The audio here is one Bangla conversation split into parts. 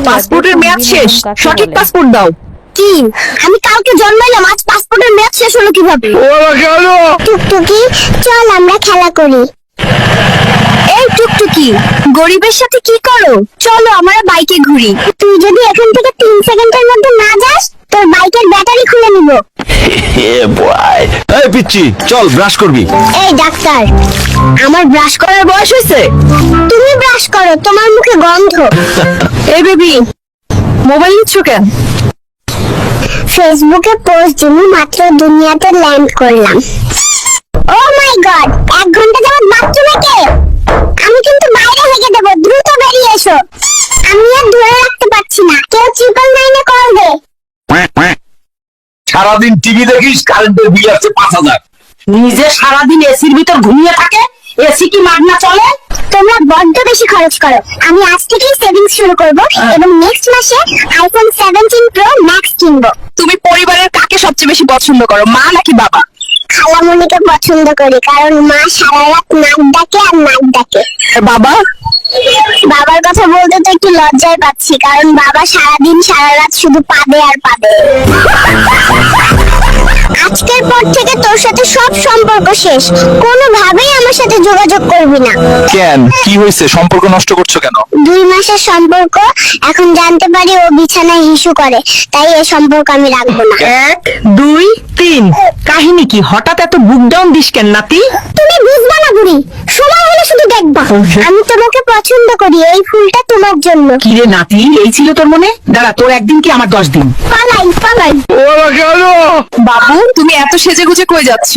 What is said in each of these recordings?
পাসপোর্টের মেয়াদ শেষ, সঠিক পাসপোর্ট দাও। কি আমি কালকে জন্মাইলাম, আজ পাসপোর্টের মেয়াদ শেষ হলো কিভাবে? টুকটুকি চল আমরা খেলা করি। এই টুকটুকি, গরিবের সাথে কি করো? চলো আমরা বাইকে ঘুরি। তুই যদি এখান থেকে 3 সেকেন্ডের মধ্যে না যাস, তোর বাইকের ব্যাটারি খুলে নিব। এই পিচ্চি চল ব্রাশ করবি। এই ডাক্তার, আমার ব্রাশ করার বয়স হয়েছে? তুমি ব্রাশ করো, তোমার মুখে গন্ধ। এই বেবি, মোবাইল নিচ্ছ কেন? ফেসবুকে পোস্ট দিনই মাত্র দুনিয়াতে ল্যান্ড করলাম। ও মাই গড, 1 ঘন্টা যাবত বাথরুমে কে? আমি কিন্তু বাইরে হেগে দেব, দ্রুত বেরিয়ে এসো। আমি আর ধরে রাখতে পারছি না, কেউ 999 কল দে। সারাদিন টিভি দেখিস, কারেন্টের বিল আসছে 5000। নিজে সারাদিন এসির ভিতর ঘুমিয়ে থাকে, এসি কি মাগনা চলে? তোমরা বড্ড বেশি খরচ করো। আমি আজ থেকেই সেভিংস শুরু করব এবং নেক্সট মাসে আইফোন 17 প্রো ম্যাক্স কিনবো। তুমি পরিবারের কাকে সবচেয়ে বেশি পছন্দ করো, মা নাকি বাবা? খালামণিকে পছন্দ করি, কারণ মা সারা রাত নাক ডাকে আর নাক ডাকে। বাবা? বাবার কথা বলতে তো একটু লজ্জায় পাচ্ছি, কারণ বাবা সারাদিন সারা রাত শুধু পাদে আর পাদে। আজকের পর থেকে তোর সাথে সব সম্পর্ক শেষ, কোনোভাবেই আমার সাথে যোগাযোগ করবি না। কেন, কি হয়েছে? সম্পর্ক নষ্ট করছো কেন? 2 মাসের সম্পর্ক, এখন জানতে পারি ও বিছানায় হিসু করে, তাই এই সম্পর্ক আমি রাখবো না। 1 2 3, কাহিনী কি? হঠাৎ এত বুক ডাউন দিস কেন নাতি? তুমি বুঝবা না বুড়ি, সময় হলে শুধু দেখবা। আমি তোমাকে পছন্দ করি, এই ফুলটা তোমার জন্য। কি রে নাতি, এই ছিল তোর মনে? দাঁড়া, তোর একদিন কি আমার 10 দিন। পালাই পালাই। বাবু, তুমি এত সেজে গুজে কই যাচ্ছ?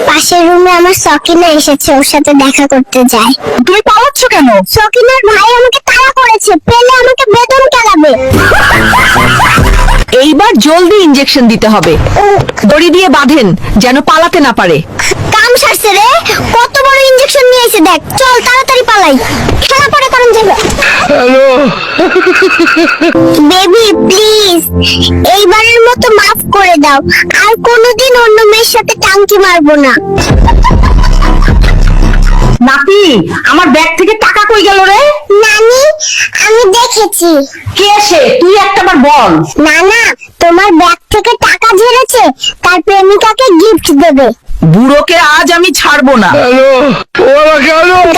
পাশের রুমে আমার সকিনা এসেছে, ওর সাথে দেখা করতে যাই। তুমি পালাচ্ছ কেন? সকিনার ভাই আমাকে তাড়া করেছে, পেলে আমাকে বেদম কেলাবে। এইবার জলদি ইনজেকশন দিতে হবে, দড়ি দিয়ে বাঁধেন যেন পালাতে না পারে। কাম সারছে রে, কত বড় ইনজেকশন নিয়ে এসে দেখ। চল তাড়াতাড়ি পালাই, খেলা পরে কারণ যাবে। বেবি প্লিজ, এইবারের মতো মাফ করে দাও, আর কোনোদিন অন্য মেয়ের সাথে টাঙ্কি মারবো না। নাতি, আমার ব্যাগ থেকে টাকা কই গেল রে? নানি, আমি দেখেছি। কে সে? তুই একটাবার বল। না না, তোমার ব্যাগ থেকে টাকা ঝেড়েছে, তার প্রেমিকাকে গিফট দেবে। বুড়োকে আজ আমি ছাড়বো না।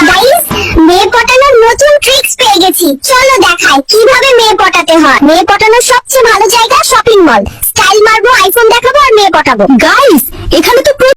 গাইস, মেয়ে পটানোর নতুন ট্রিক্স পেয়ে গেছি, চলো দেখাই কিভাবে মেয়ে পটাতে হয়। মেয়ে পটানোর সবচেয়ে ভালো জায়গা শপিং মল। স্টাইল মারবো, আইফোন দেখাবো আর মেয়ে পটাবো। গাইস, এখানে তো